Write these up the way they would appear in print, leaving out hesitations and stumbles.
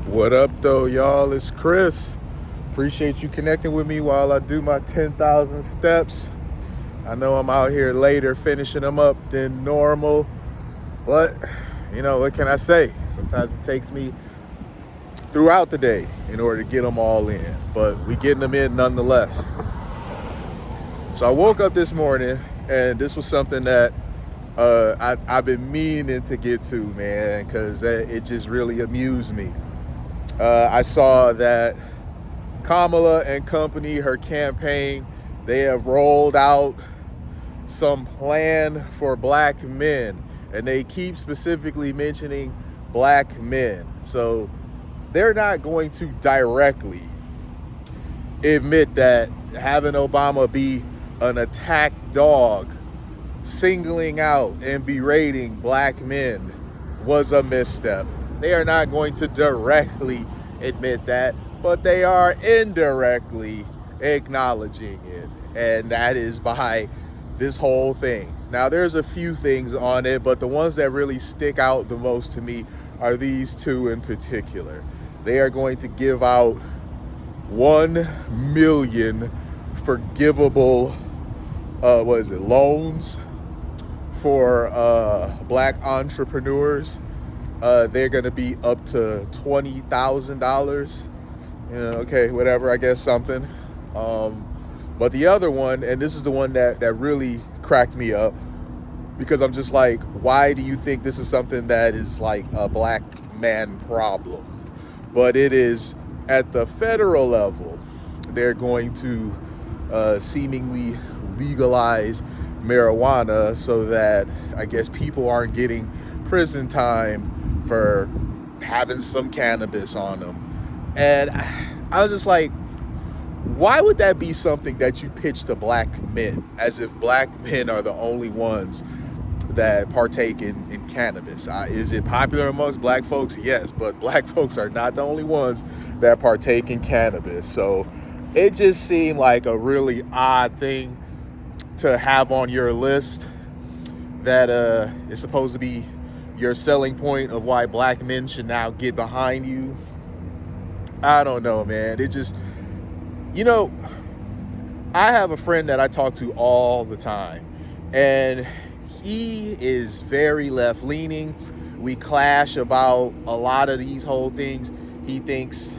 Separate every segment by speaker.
Speaker 1: What up, though, y'all? It's Chris. Appreciate you connecting with me while I do my 10,000 steps. I know I'm out here later finishing them up than normal, but what can I say? Sometimes it takes me throughout the day in order to get them all in, but we getting them in nonetheless. So I woke up this morning, and this was something that I've been meaning to get to, man, because it just really amused me. I saw that Kamala and company, her campaign, they have rolled out some plan for black men, and they keep specifically mentioning black men. So they're not going to directly admit that having Obama be an attack dog, singling out and berating black men was a misstep. They are not going to directly admit that, but they are indirectly acknowledging it. And that is by this whole thing. Now, there's a few things on it, but the ones that really stick out the most to me are these two in particular. They are going to give out 1 million forgivable, loans for black entrepreneurs. They're going to be up to $20,000. Okay, whatever, I guess something. But the other one, and this is the one that really cracked me up, because I'm just like, why do you think this is something that is like a black man problem? But it is at the federal level. They're going to seemingly legalize marijuana so that I guess people aren't getting prison time for having some cannabis on them. And I was just like, why would that be something that you pitch to black men, as if black men are the only ones that partake in cannabis? Is it popular amongst black folks? Yes, but black folks are not the only ones that partake in cannabis. So it just seemed like a really odd thing to have on your list that is supposed to be your selling point of why black men should now get behind you. I don't know, man. It just, I have a friend that I talk to all the time, and he is very left-leaning. We clash about a lot of these whole things. He thinks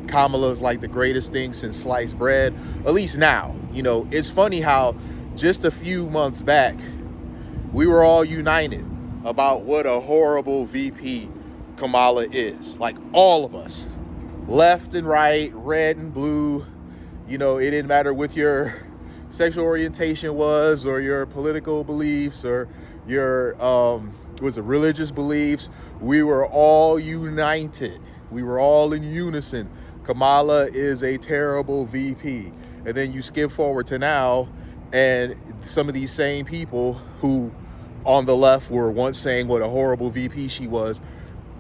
Speaker 1: Kamala is like the greatest thing since sliced bread, at least now. It's funny how just a few months back, we were all united about what a horrible VP Kamala is. Like, all of us, left and right, red and blue. It didn't matter what your sexual orientation was, or your political beliefs, or your religious beliefs. We were all united. We were all in unison. Kamala is a terrible VP. And then you skip forward to now, and some of these same people who on the left were once saying what a horrible VP she was,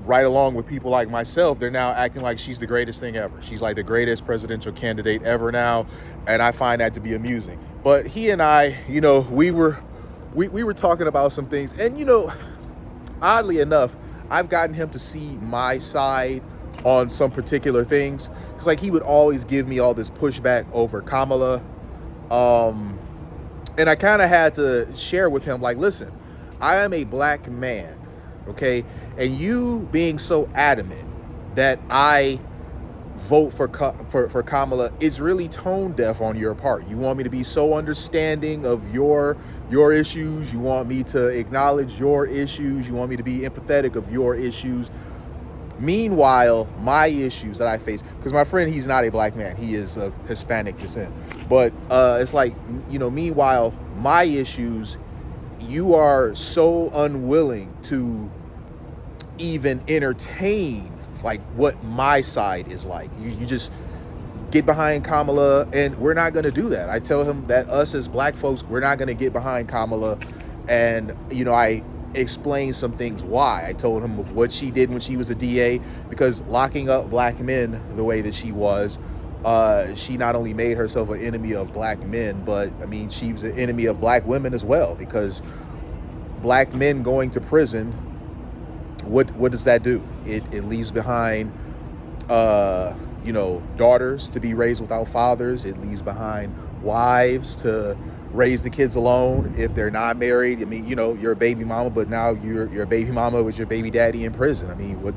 Speaker 1: right along with people like myself, they're now acting like she's the greatest thing ever. She's like the greatest presidential candidate ever now, and I find that to be amusing. But he and I, we were talking about some things, and oddly enough, I've gotten him to see my side on some particular things, because like he would always give me all this pushback over Kamala, and I kind of had to share with him, like, listen, I am a black man, okay? And you being so adamant that I vote for Kamala is really tone deaf on your part. You want me to be so understanding of your issues. You want me to acknowledge your issues. You want me to be empathetic of your issues. Meanwhile, my issues that I face, because my friend, he's not a black man. He is of Hispanic descent. But it's like, meanwhile, my issues, you are so unwilling to even entertain like what my side is like. You just get behind Kamala, and we're not going to do that. I tell him that us as black folks, we're not going to get behind Kamala. And, I explained some things why. I told him of what she did when she was a DA, because locking up black men the way that she was, she not only made herself an enemy of black men, but she was an enemy of black women as well, because black men going to prison, what does that do? It leaves behind daughters to be raised without fathers. It leaves behind wives to raise the kids alone if they're not married. I mean, you're a baby mama, but now you're a baby mama with your baby daddy in prison. I mean,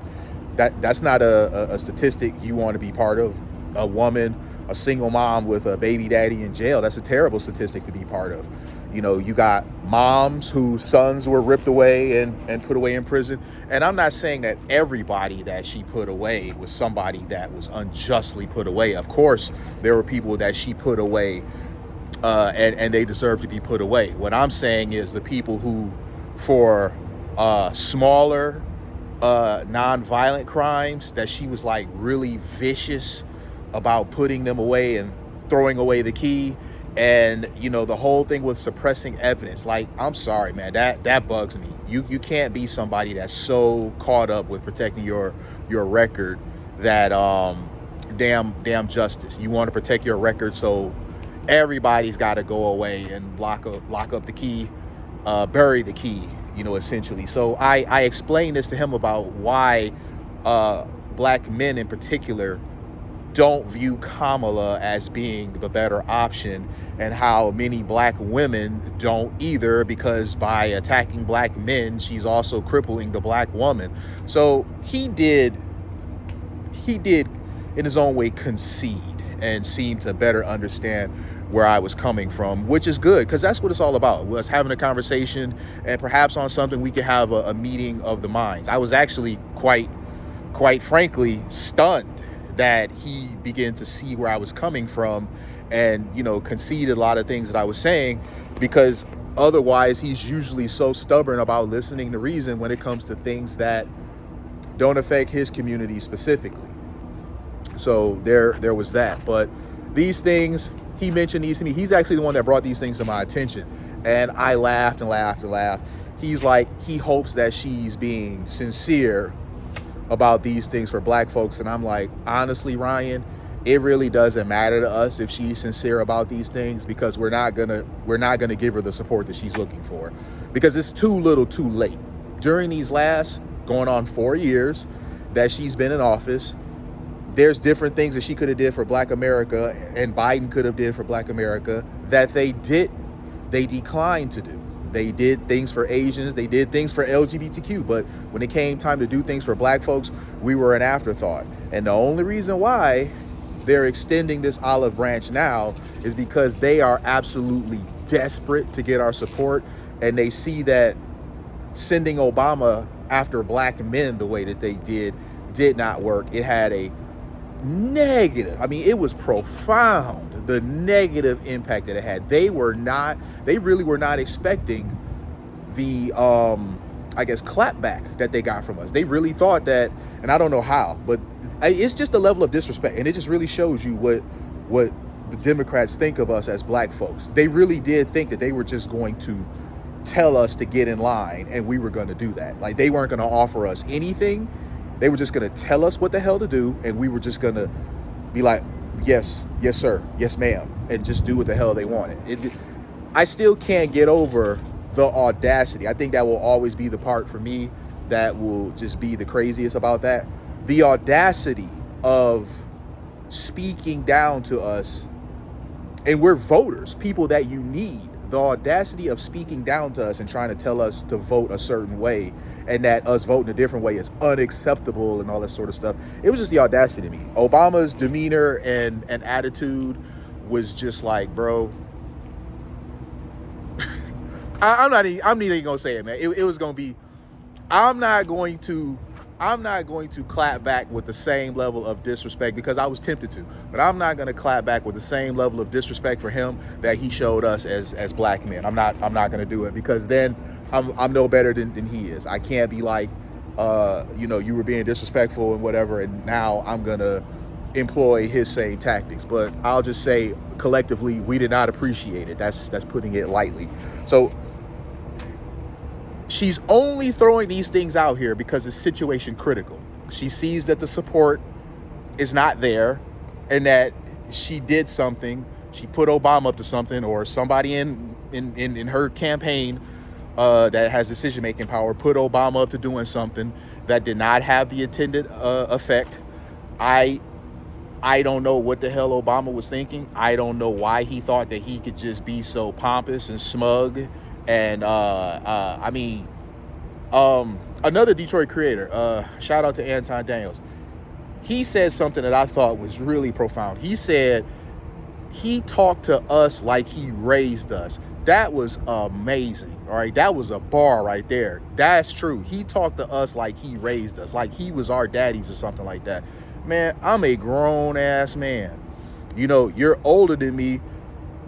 Speaker 1: that's not a statistic you want to be part of. A woman, a single mom with a baby daddy in jail, that's a terrible statistic to be part of. You got moms whose sons were ripped away and put away in prison. And I'm not saying that everybody that she put away was somebody that was unjustly put away. Of course, there were people that she put away and they deserve to be put away. What I'm saying is the people who, for smaller, non-violent crimes, that she was like really vicious about putting them away and throwing away the key. And the whole thing with suppressing evidence, like, I'm sorry, man, that bugs me. You can't be somebody that's so caught up with protecting your record that damn justice. You want to protect your record, so everybody's got to go away and lock up the key, bury the key, essentially. So I explained this to him about why black men in particular don't view Kamala as being the better option, and how many black women don't either, because by attacking black men, she's also crippling the black woman. So he did in his own way concede and seem to better understand where I was coming from, which is good, because that's what it's all about. Was having a conversation, and perhaps on something we could have a meeting of the minds. I was actually quite frankly stunned that he began to see where I was coming from and, conceded a lot of things that I was saying, because otherwise he's usually so stubborn about listening to reason when it comes to things that don't affect his community specifically. So there was that. But these things, he mentioned these to me. He's actually the one that brought these things to my attention. And I laughed and laughed and laughed. He's like, he hopes that she's being sincere about these things for black folks. And I'm like, honestly, Ryan, it really doesn't matter to us if she's sincere about these things, because we're not gonna give her the support that she's looking for, because it's too little too late. During these last going on 4 years that she's been in office, there's different things that she could have did for black America and Biden could have did for black America that they declined to do. They did things for Asians, they did things for LGBTQ, but when it came time to do things for black folks, we were an afterthought. And the only reason why they're extending this olive branch now is because they are absolutely desperate to get our support, and they see that sending Obama after black men the way that they did not work. It had a negative, it was profound, the negative impact that it had. They really were not expecting the clapback that they got from us. They really thought that, and I don't know how, but it's just the level of disrespect, and it just really shows you what the Democrats think of us as black folks. They really did think that they were just going to tell us to get in line, and we were going to do that. Like, they weren't going to offer us anything. They were just going to tell us what the hell to do, and we were just going to be like, yes sir, yes ma'am, and just do what the hell they wanted. I still can't get over the audacity. I think that will always be the part for me that will just be the craziest about that. The audacity of speaking down to us, and we're voters, people that you need. The audacity of speaking down to us and trying to tell us to vote a certain way, and that us voting a different way is unacceptable and all that sort of stuff. It was just the audacity to me. Obama's demeanor and attitude was just like, bro, I'm not even gonna say it, man. It was gonna be, I'm not going to clap back with the same level of disrespect, because I was tempted to, but I'm not going to clap back with the same level of disrespect for him that he showed us as black men. I'm not going to do it, because then I'm no better than he is. I can't be like, you were being disrespectful and whatever, and now I'm going to employ his same tactics. But I'll just say, collectively, we did not appreciate it. That's putting it lightly. So she's only throwing these things out here because it's situation critical. She sees that the support is not there, and that she did something. She put Obama up to something, or somebody in her campaign that has decision-making power put Obama up to doing something that did not have the intended effect. I I don't know what the hell Obama was thinking. I don't know why he thought that he could just be so pompous and smug. And I mean, another Detroit creator, shout out to Anton Daniels. He said something that I thought was really profound. He said he talked to us like he raised us. That was amazing. All right, that was a bar right there. That's true. He talked to us like he raised us, like he was our daddies or something like that. Man, I'm a grown ass man. You know, you're older than me,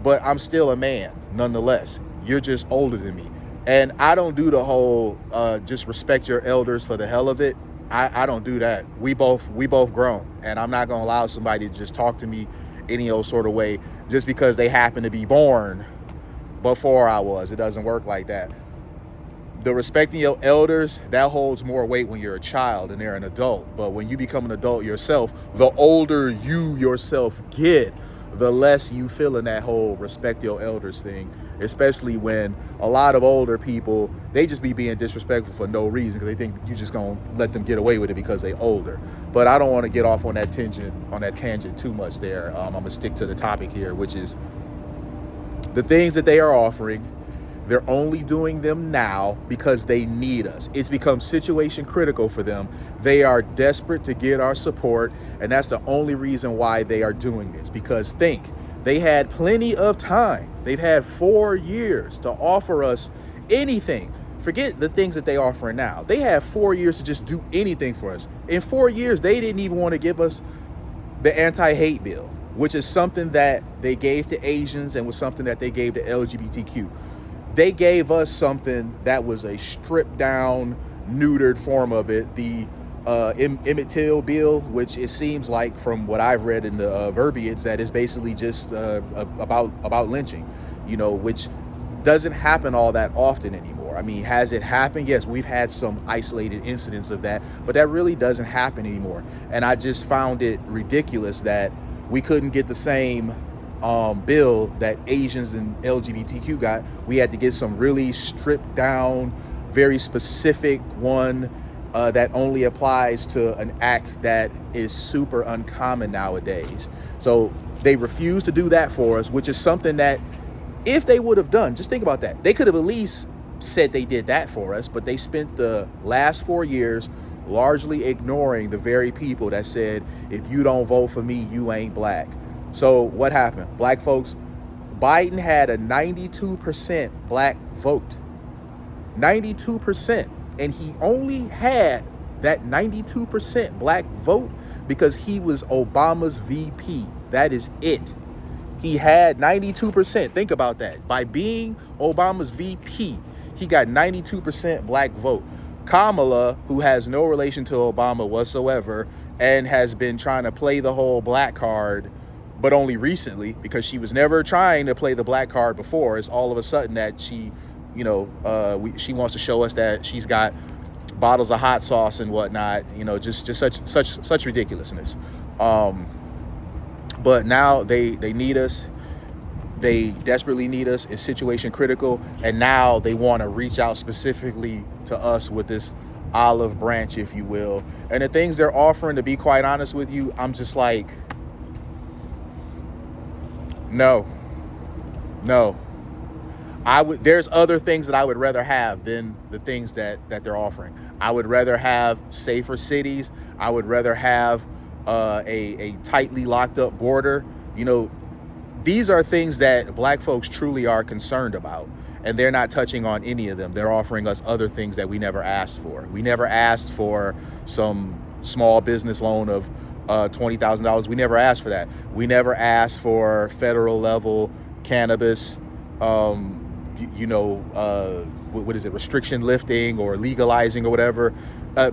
Speaker 1: but I'm still a man nonetheless. You're just older than me. And I don't do the whole just respect your elders for the hell of it. I don't do that. We both grown, and I'm not gonna allow somebody to just talk to me any old sort of way just because they happen to be born before I was. It doesn't work like that. The respecting your elders, that holds more weight when you're a child and they're an adult. But when you become an adult yourself, the older you yourself get, the less you feel in that whole respect your elders thing, especially when a lot of older people, they just be being disrespectful for no reason because they think you just gonna let them get away with it because they older. But I don't want to get off on that tangent too much there. I'm gonna stick to the topic here, which is the things that they are offering. They're only doing them now because they need us. It's become situation critical for them. They are desperate to get our support, and that's the only reason why they are doing this. Because think, they had plenty of time. They've had 4 years to offer us anything. Forget the things that they offering now. They have 4 years to just do anything for us. In 4 years, they didn't even want to give us the anti-hate bill, which is something that they gave to Asians and was something that they gave to LGBTQ. They gave us something that was a stripped down, neutered form of it. The Emmett Till bill, which it seems like from what I've read in the verbiage, that is basically just about lynching, you know, which doesn't happen all that often anymore. I mean, has it happened? Yes, we've had some isolated incidents of that, but that really doesn't happen anymore. And I just found it ridiculous that we couldn't get the same bill that Asians and LGBTQ got. We had to get some really stripped down, very specific one that only applies to an act that is super uncommon nowadays. So they refused to do that for us, which is something that if they would have done, just think about that. They could have at least said they did that for us, but they spent the last 4 years largely ignoring the very people that said, if you don't vote for me, you ain't black. So what happened? Black folks, Biden had a 92% black vote. 92%. And he only had that 92% black vote because he was Obama's VP. That is it. He had 92%. Think about that. By being Obama's VP, he got 92% black vote. Kamala, who has no relation to Obama whatsoever and has been trying to play the whole black card, but only recently, because she was never trying to play the black card before. It's all of a sudden that she, you know, she wants to show us that she's got bottles of hot sauce and whatnot, you know, just such ridiculousness. But now they need us. They desperately need us. It's situation critical. And now they want to reach out specifically to us with this olive branch, if you will. And the things they're offering, to be quite honest with you, I'm just like, no. There's other things that I would rather have than the things that they're offering. I would rather have safer cities. I would rather have a tightly locked up border. You know, these are things that black folks truly are concerned about, and they're not touching on any of them. They're offering us other things that we never asked for. We never asked for some small business loan of $20,000. We never asked for that. We never asked for federal level cannabis, what is it, restriction lifting or legalizing or whatever,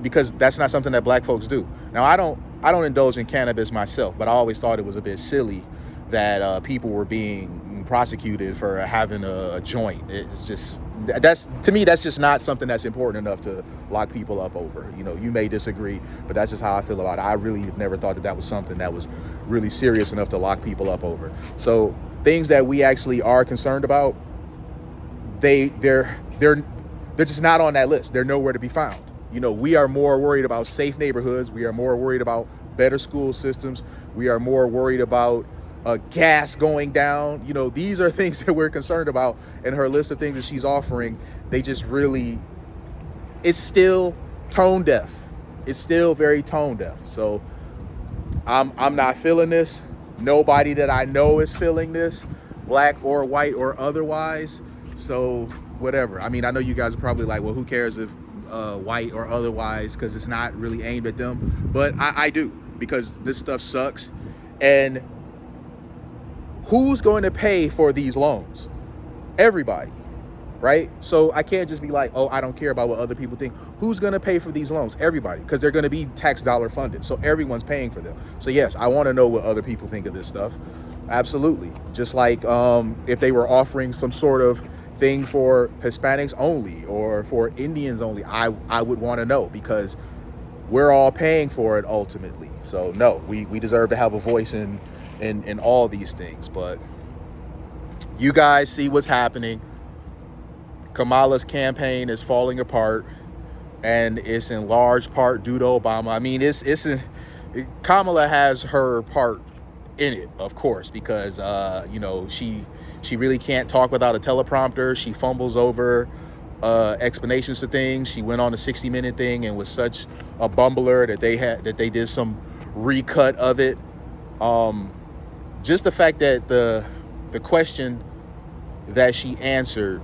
Speaker 1: because that's not something that black folks do. Now, I don't indulge in cannabis myself, but I always thought it was a bit silly that people were being prosecuted for having a joint. It's just, to me, that's just not something that's important enough to lock people up over. You know, you may disagree, but that's just how I feel about it. I really never thought that was something that was really serious enough to lock people up over. So things that we actually are concerned about, they're just not on that list. They're nowhere to be found. You know, we are more worried about safe neighborhoods. We are more worried about better school systems. We are more worried about gas going down. You know, these are things that we're concerned about. And her list of things that she's offering, they just really, it's still tone deaf. It's still very tone deaf. So I'm not feeling this. Nobody that I know is feeling this, black or white or otherwise. So whatever. I mean, I know you guys are probably like, well, who cares if white or otherwise, because it's not really aimed at them. But I do, because this stuff sucks. And who's going to pay for these loans? Everybody, right? So I can't just be like, oh, I don't care about what other people think. Who's going to pay for these loans? Everybody, because they're going to be tax dollar funded. So everyone's paying for them. So yes, I want to know what other people think of this stuff. Absolutely. Just like if they were offering some sort of thing for Hispanics only or for Indians only, I would want to know, because we're all paying for it ultimately. So no, we deserve to have a voice in all these things. But you guys see what's happening. Kamala's campaign is falling apart, and it's in large part due to Obama. I mean, Kamala has her part in it, of course, because you know, she really can't talk without a teleprompter. She fumbles over explanations to things. She went on a 60-minute thing and was such a bumbler that they did some recut of it. Just the fact that the question that she answered,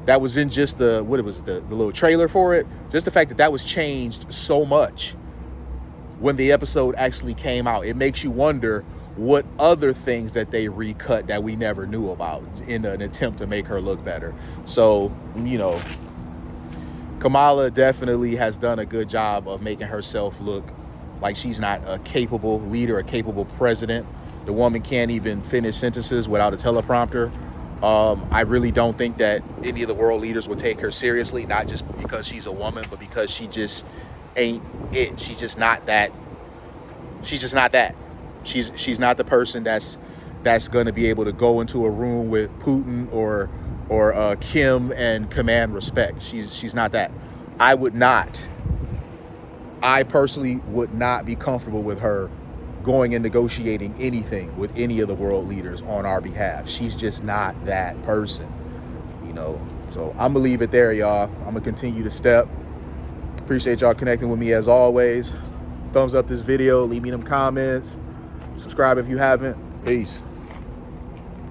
Speaker 1: that was in just the little trailer for it, just the fact that was changed so much when the episode actually came out, it makes you wonder what other things that they recut that we never knew about in an attempt to make her look better. So, you know, Kamala definitely has done a good job of making herself look like she's not a capable leader, a capable president. The woman can't even finish sentences without a teleprompter. I really don't think that any of the world leaders would take her seriously, not just because she's a woman, but because she just ain't it. She's just not that. She's not the person that's going to be able to go into a room with Putin or Kim and command respect. She's not that. I personally would not be comfortable with her going and negotiating anything with any of the world leaders on our behalf. She's just not that person, you know. So I'm gonna leave it there, y'all. I'm gonna continue to step. Appreciate y'all connecting with me as always. Thumbs up this video, leave me them comments, subscribe if you haven't. Peace.